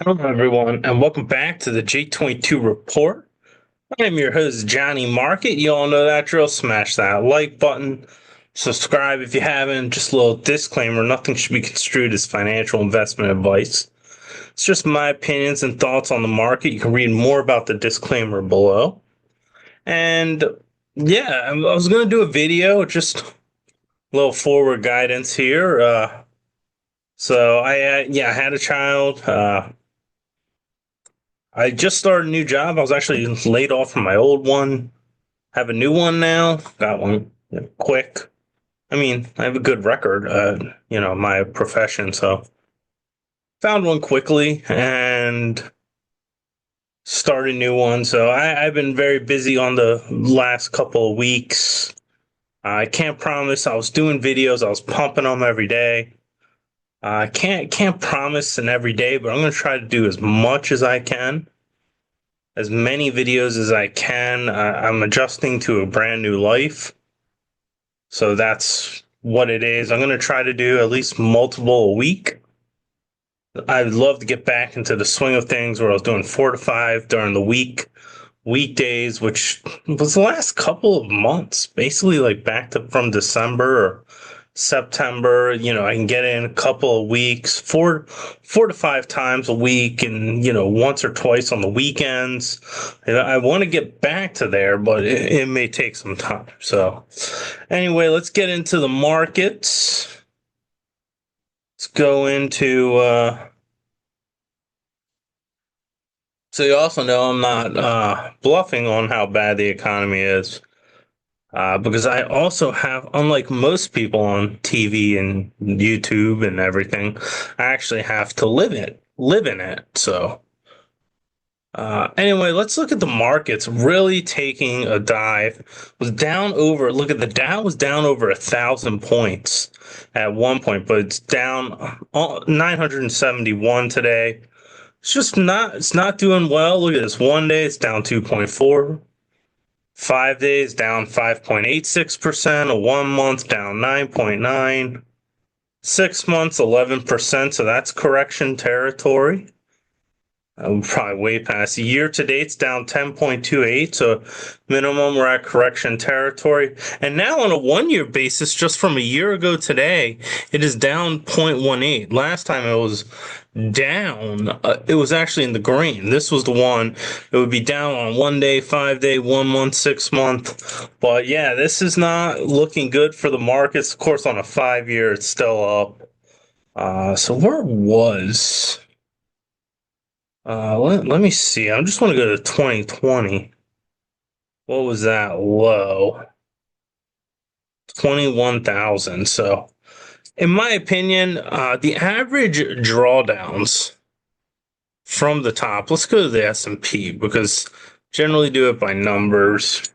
Hello, everyone, and welcome back to the J22 Report. I'm your host, Johnnie Market. You all know that drill. Smash that like button. Subscribe if you haven't. Just a little disclaimer nothing should be construed as financial investment advice. It's just my opinions and thoughts on the market. You can read more about the disclaimer below. And yeah, I was going to do a video, just a little forward guidance here. I had a child. I just started a new job. I was actually laid off from my old one. Have a new one now. Got one quick. I mean, I have a good record, my profession. So found one quickly and started a new one. So I've been very busy on the last couple of weeks. I can't promise. I was doing videos. I was pumping them every day. I can't promise an every day, but I'm going to try to do as much as I can. As many videos as I can. I'm adjusting to a brand new life. So that's what it is. I'm going to try to do at least multiple a week. I'd love to get back into the swing of things where I was doing 4 to 5 during the weekdays, which was the last couple of months, basically like back to from December or September. I can get in a couple of weeks, 4 to 5 times a week, and once or twice on the weekends. I want to get back to there, but it may take some time. So, anyway, let's get into the markets. Let's go into. So you also know I'm not bluffing on how bad the economy is. Because I also have, unlike most people on TV and YouTube and everything, I actually have to live in it. So, anyway, let's look at the markets really taking a dive. Was down over, look at the Dow was down over 1,000 points at one point, but it's down 971 today. It's not doing well. Look at this. One day it's down 2.4. 5 days down 5.86%, a 1 month down 9.9, 6 months 11%, so that's correction territory. We're probably way past. Year to date's down 10.28, so minimum we're at correction territory. And now on a 1 year basis, just from a year ago today, it is down 0.18. Last time it was down, it was actually in the green. This was the one, it would be down on 1 day, 5 day, 1 month, 6 month. But yeah, this is not looking good for the markets. Of course, on a 5 year, it's still up. So where was let me see. I just want to go to 2020. What was that low? 21,000. So, in my opinion, the average drawdowns from the top. Let's go to the S&P because generally do it by numbers.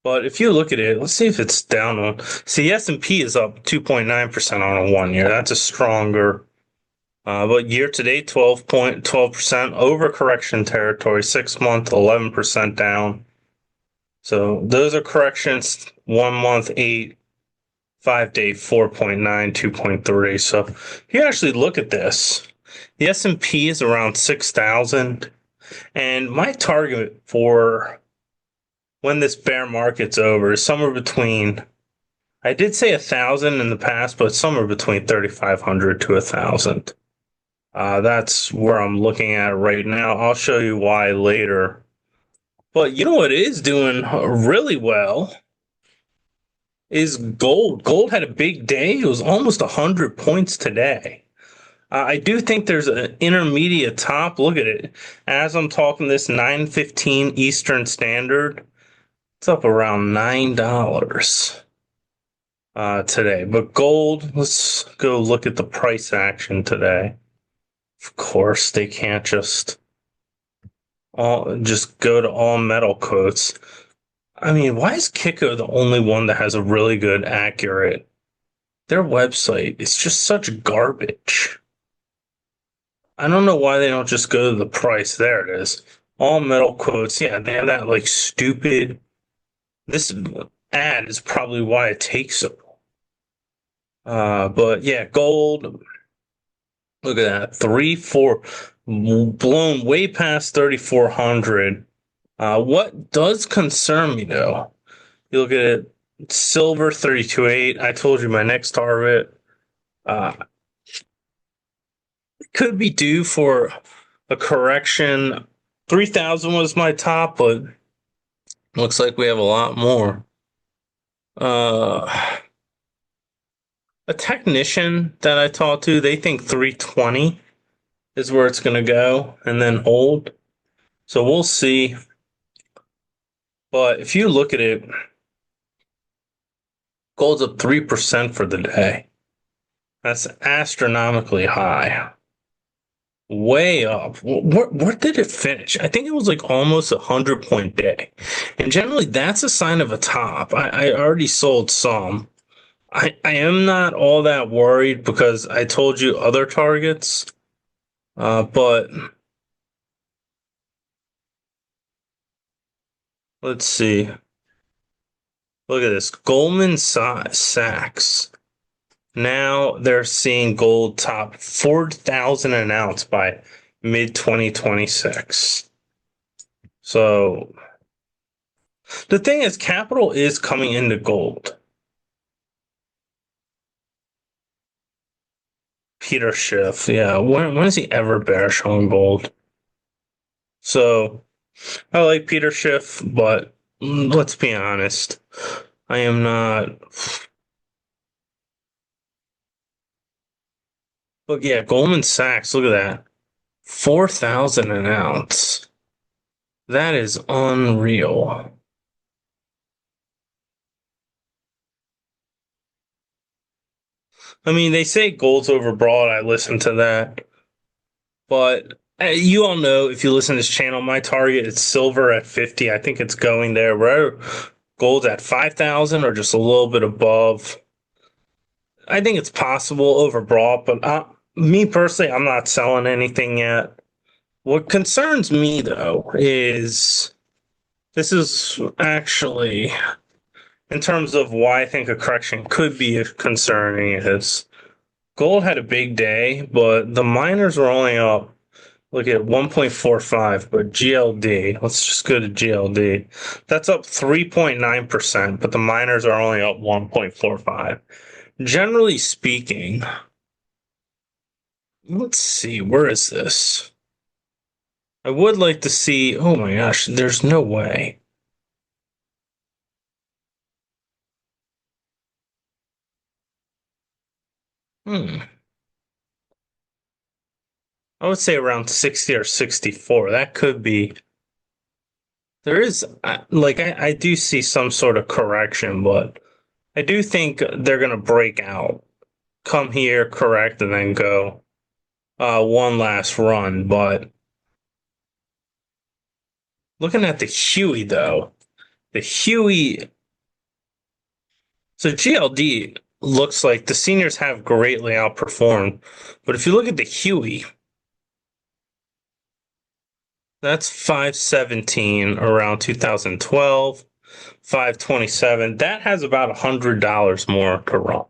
But if you look at it, let's see if it's down on. See, the S&P is up 2.9% on a 1 year. That's a stronger. But year to date, 12% over correction territory. 6 month, 11% down. So those are corrections. 1 month, 8. 5 day, 4.9, 2.3. So if you actually look at this, the S&P is around 6,000, and my target for when this bear market's over is somewhere between. I did say 1,000 in the past, but somewhere between 3,500 to 1,000. That's where I'm looking at right now. I'll show you why later. But you know what is doing really well is gold. Gold had a big day. It was almost 100 points today. I do think there's an intermediate top. Look at it. As I'm talking this 9:15 Eastern Standard, it's up around $9 today. But gold, let's go look at the price action today. Of course, they can't just go to all metal quotes. I mean, why is Kiko the only one that has a really good, accurate? Their website is just such garbage. I don't know why they don't just go to the price. There it is. All metal quotes. Yeah, they have that like stupid. This ad is probably why it takes so. But yeah, gold. Look at that. 3-4 blown way past 3,400. What does concern me though? You look at it, silver 32.8. I told you my next target. Uh, could be due for a correction. 3,000 was my top, but looks like we have a lot more. Uh, a technician that I talked to, they think 320 is where it's going to go and then hold. So we'll see. But if you look at it, gold's up 3% for the day. That's astronomically high. Way up. Where did it finish? I think it was like almost 100-point day. And generally, that's a sign of a top. I already sold some. I am not all that worried because I told you other targets. But let's see. Look at this. Goldman Sachs. Now they're seeing gold top 4,000 an ounce by mid 2026. So the thing is, capital is coming into gold. Peter Schiff, yeah. When is he ever bearish on gold? So I like Peter Schiff, but let's be honest. I am not. Look, yeah, Goldman Sachs, look at that. 4,000 an ounce. That is unreal. I mean, they say gold's overbought. I listen to that. But you all know if you listen to this channel, my target is silver at 50. I think it's going there. Where gold's at 5,000 or just a little bit above. I think it's possible overbought, but me personally, I'm not selling anything yet. What concerns me though is this is actually in terms of why I think a correction could be concerning is gold had a big day, but the miners were only up. Look at 1.45, but GLD, let's just go to GLD. That's up 3.9%, but the miners are only up 1.45. Generally speaking, let's see, where is this? I would like to see, oh my gosh, there's no way. Hmm. I would say around 60 or 64. That could be. There is, I do see some sort of correction, but I do think they're going to break out, come here, correct, and then go one last run. But looking at the Huey, though, the Huey, so GLD looks like the seniors have greatly outperformed. But if you look at the Huey, that's 517 around 2012, 527. That has about $100 more to run.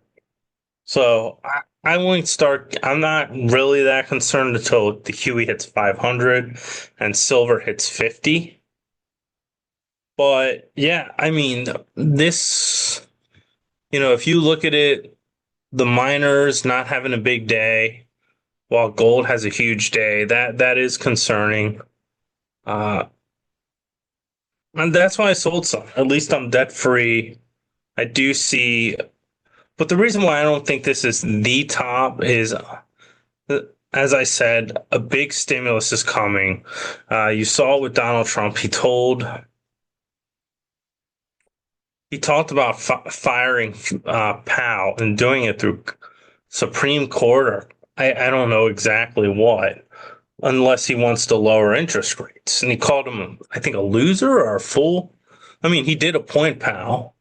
So I won't start. I'm not really that concerned until the Huey hits 500 and silver hits 50. But yeah, I mean, this, if you look at it, the miners not having a big day while gold has a huge day, that is concerning. And that's why I sold some. At least I'm debt free. I do see, but the reason why I don't think this is the top is, as I said, a big stimulus is coming. You saw it with Donald Trump. He talked about firing Powell and doing it through Supreme Court or I don't know exactly what, unless he wants to lower interest rates. And he called him, I think, a loser or a fool. I mean, he did appoint Powell,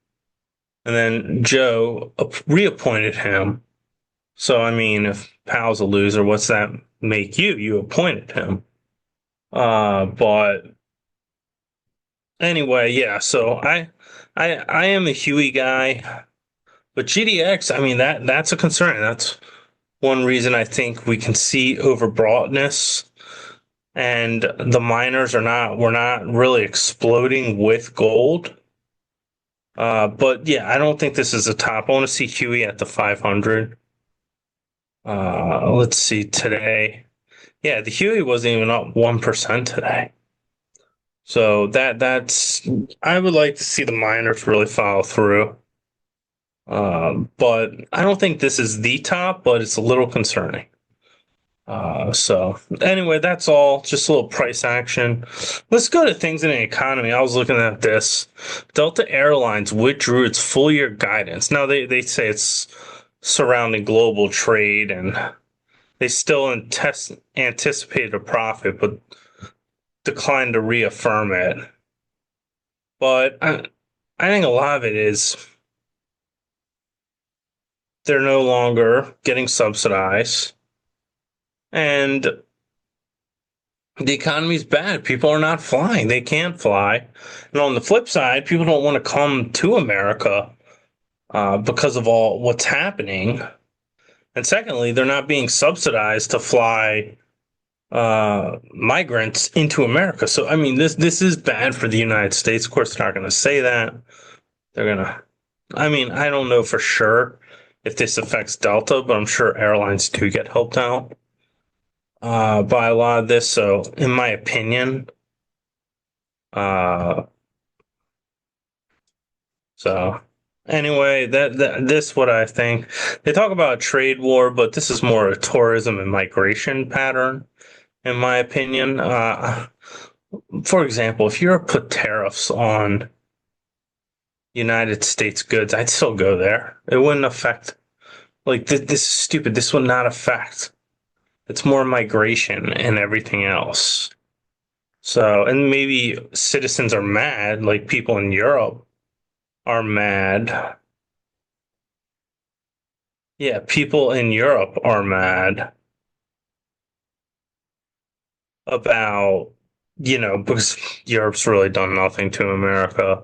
and then Joe reappointed him. So, I mean, if Powell's a loser, what's that make you? You appointed him. But anyway, yeah. So I am a Huey guy, but GDX. I mean, that's a concern. That's one reason I think we can see overbroughness and the miners we're not really exploding with gold. But yeah, I don't think this is a top. I want to see Huey at the 500. Let's see today. Yeah, the Huey wasn't even up 1% today. So that's I would like to see the miners really follow through. But I don't think this is the top, but it's a little concerning. So anyway, that's all. Just a little price action. Let's go to things in the economy. I was looking at this. Delta Airlines withdrew its full year guidance. Now they say it's surrounding global trade and they still anticipated a profit, but declined to reaffirm it. But I think a lot of it is they're no longer getting subsidized and the economy's bad. People are not flying. They can't fly. And on the flip side, people don't want to come to America because of all what's happening. And secondly, they're not being subsidized to fly migrants into America. So, I mean, this is bad for the United States. Of course, they're not going to say that. They're going to, I mean, I don't know for sure if this affects Delta, but I'm sure airlines do get helped out by a lot of this. So, in my opinion, uh, so anyway, this what I think. They talk about a trade war, but this is more a tourism and migration pattern, in my opinion. For example, if you're to put tariffs on United States goods, I'd still go there. It wouldn't affect. Like this is stupid. This would not affect. It's more migration and everything else. So, and maybe citizens are mad, like people in Europe are mad. Yeah, people in Europe are mad about, because Europe's really done nothing to America.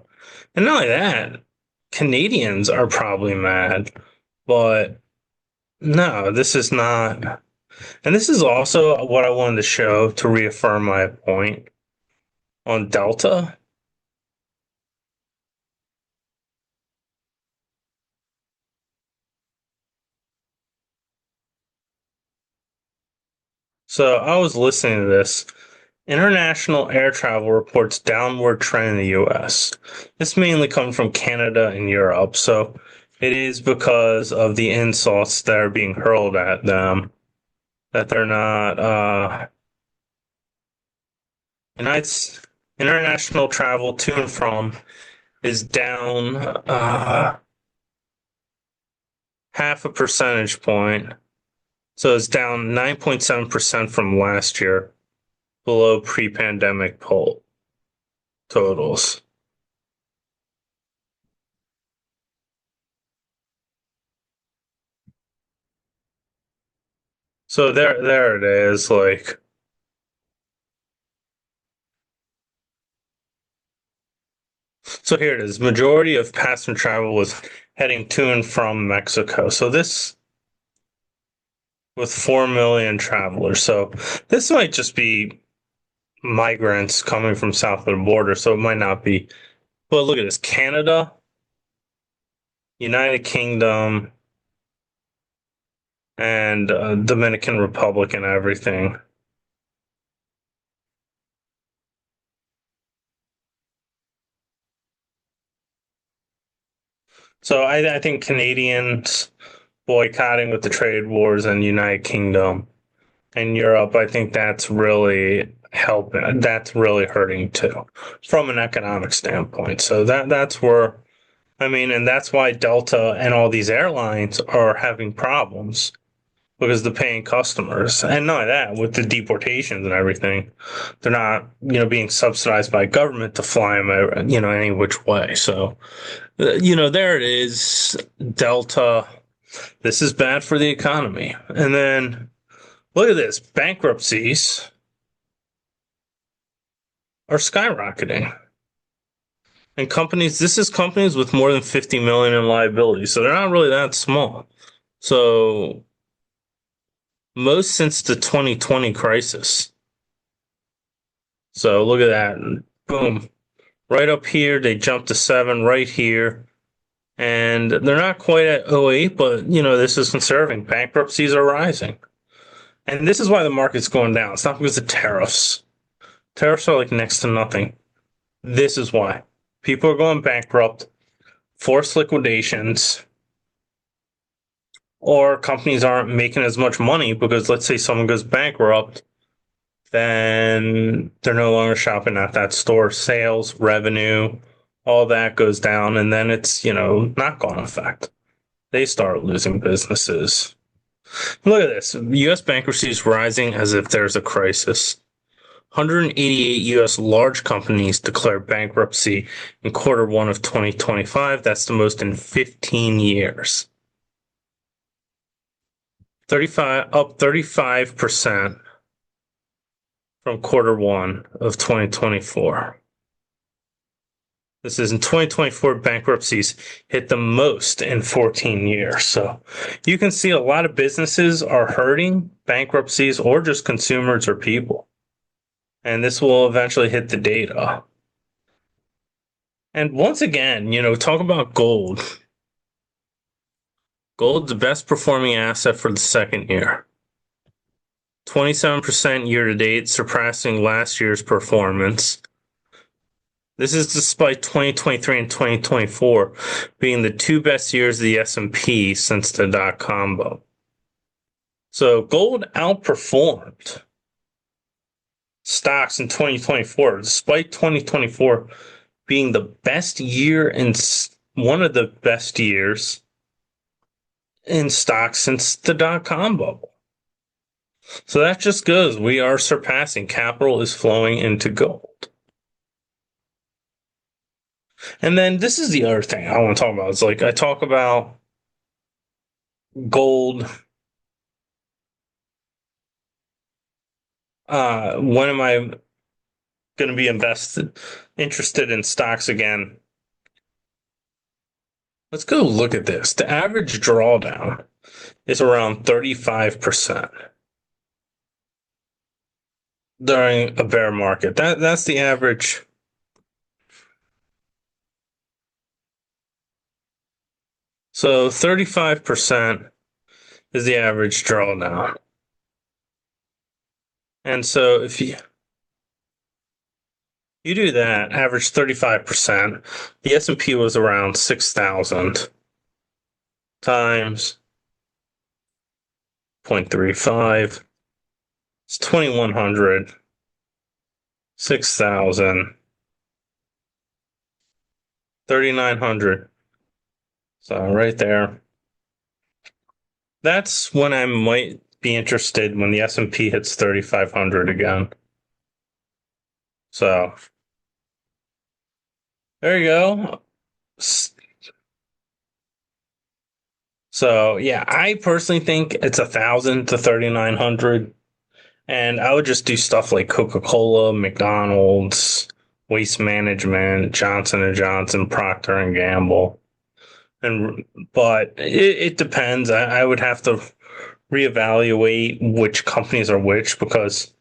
And not only that, Canadians are probably mad, but no, this is not. And this is also what I wanted to show to reaffirm my point on Delta. So I was listening to this. International air travel reports downward trend in the US. This mainly comes from Canada and Europe. So it is because of the insults that are being hurled at them that they're not United international travel to and from is down half a percentage point. So it's down 9.7% from last year, below pre-pandemic poll totals. So there it is. Like, so here it is. Majority of passenger travel was heading to and from Mexico. So this with 4 million travelers. So this might just be migrants coming from south of the border. So it might not be. But look at this: Canada, United Kingdom, and Dominican Republic, and everything. So I think Canadians boycotting with the trade wars and United Kingdom and Europe, I think that's really helping. That's really hurting too, from an economic standpoint. So that's where I mean, and that's why Delta and all these airlines are having problems because they're paying customers. And not only that, with the deportations and everything, they're not, being subsidized by government to fly them, any which way. So, there it is. Delta. This is bad for the economy. And then look at this. Bankruptcies are skyrocketing. And this is companies with more than 50 million in liability. So they're not really that small. So most since the 2020 crisis. So look at that. Boom. Right up here, they jumped to 7 right here. And they're not quite at '08, but this is conserving. Bankruptcies are rising. And this is why the market's going down. It's not because of tariffs. Tariffs are like next to nothing. This is why. People are going bankrupt, forced liquidations, or companies aren't making as much money because let's say someone goes bankrupt, then they're no longer shopping at that store. Sales, revenue, all that goes down, and then it's, knock-on effect. They start losing businesses. Look at this. U.S. bankruptcy is rising as if there's a crisis. 188 U.S. large companies declared bankruptcy in Q1 of 2025. That's the most in 15 years. 35% from Q1 of 2024. This is in 2024, bankruptcies hit the most in 14 years. So you can see a lot of businesses are hurting, bankruptcies, or just consumers or people. And this will eventually hit the data. And once again, talk about gold. Gold's the best performing asset for the second year. 27% year to date, surpassing last year's performance. This is despite 2023 and 2024 being the two best years of the S&P since the dot-com bubble. So gold outperformed stocks in 2024, despite 2024 being the best year in one of the best years in stocks since the dot-com bubble. So that just goes, we are surpassing. Capital is flowing into gold. And then this is the other thing I want to talk about. It's like I talk about gold. When am I going to be interested in stocks again? Let's go look at this. The average drawdown is around 35% during a bear market. That's the average. So 35% is the average drawdown. And so if you do that, average 35%, the S&P was around 6,000 times 0.35. It's 2,100, 6,000, 3,900. So right there. That's when I might be interested when the S&P hits 3,500 again. So there you go. So yeah, I personally think it's 1,000 to 3,900, and I would just do stuff like Coca-Cola, McDonald's, Waste Management, Johnson & Johnson, Procter and Gamble. But it depends. I would have to reevaluate which companies are which, because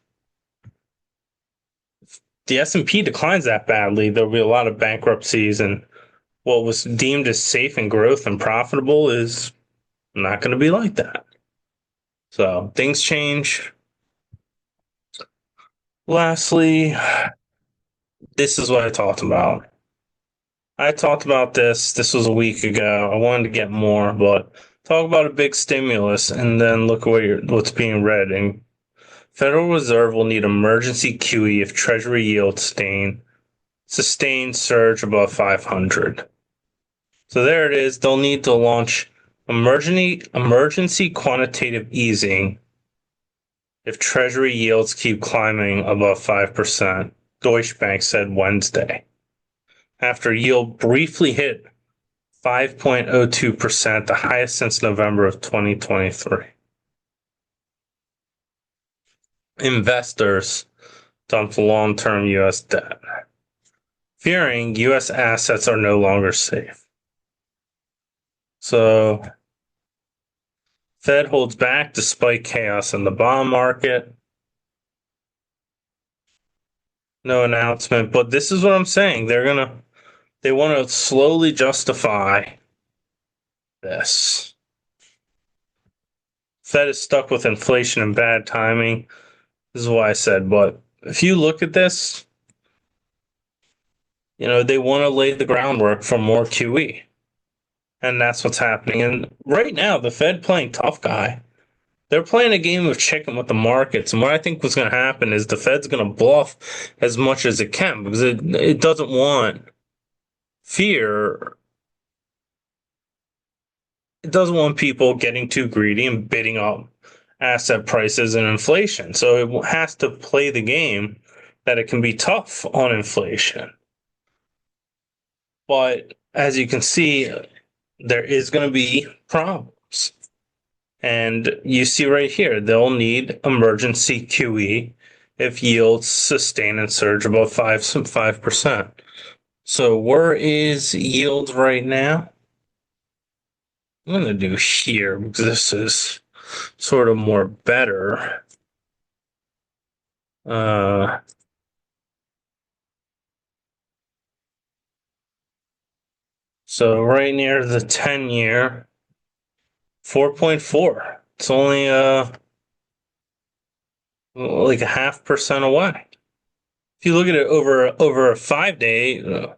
if the S&P declines that badly, there'll be a lot of bankruptcies, and what was deemed as safe and growth and profitable is not going to be like that. So things change. Lastly, this is what I talked about. I talked about this. This was a week ago. I wanted to get more, but talk about a big stimulus and then look at what's being read. And Federal Reserve will need emergency QE if Treasury yields sustained surge above 500. So there it is. They'll need to launch emergency quantitative easing if Treasury yields keep climbing above 5%, Deutsche Bank said Wednesday, after yield briefly hit 5.02%, the highest since November of 2023. Investors dumped long-term U.S. debt, fearing U.S. assets are no longer safe. So Fed holds back despite chaos in the bond market. No announcement, but this is what I'm saying. They want to slowly justify this. Fed is stuck with inflation and bad timing. This is why I said, but if you look at this, they want to lay the groundwork for more QE. And that's what's happening. And right now, the Fed playing tough guy. They're playing a game of chicken with the markets. And what I think was going to happen is the Fed's going to bluff as much as it can because it doesn't want fear. It doesn't want people getting too greedy and bidding up asset prices and inflation. So it has to play the game that it can be tough on inflation. But as you can see, there is going to be problems. And you see right here, they'll need emergency QE if yields sustain and surge above 5%. So where is yields right now? I'm going to do here because this is sort of more better. So right near the 10-year, 4.4. It's only like 0.5% away. If you look at it over a 5-day,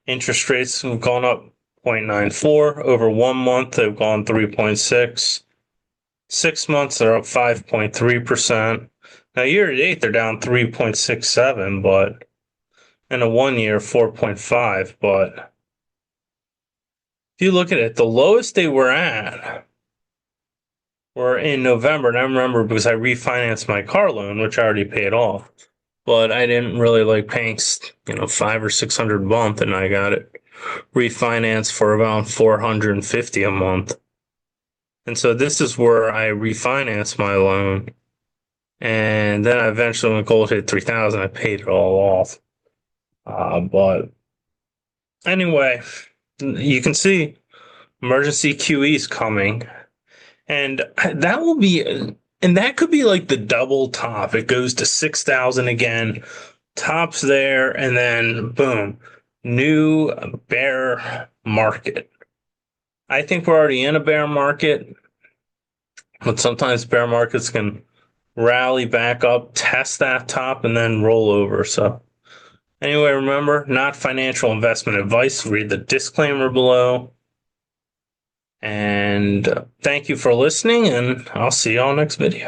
interest rates have gone up 0.94. Over 1 month, they've gone 3.6. 6 months, they're up 5.3%. Now, year to date, they're down 3.67, but in a 1 year, 4.5. But if you look at it, the lowest they were at were in November. And I remember because I refinanced my car loan, which I already paid off. But I didn't really like paying, $500 or $600 a month, and I got it refinanced for about $450 a month. And so this is where I refinanced my loan. And then eventually when gold hit 3,000, I paid it all off. But anyway, you can see emergency QE is coming. And that could be like the double top. It goes to 6,000 again, tops there, and then boom, new bear market. I think we're already in a bear market, but sometimes bear markets can rally back up, test that top, and then roll over. So anyway, remember, not financial investment advice. Read the disclaimer below. And thank you for listening, and I'll see you all next video.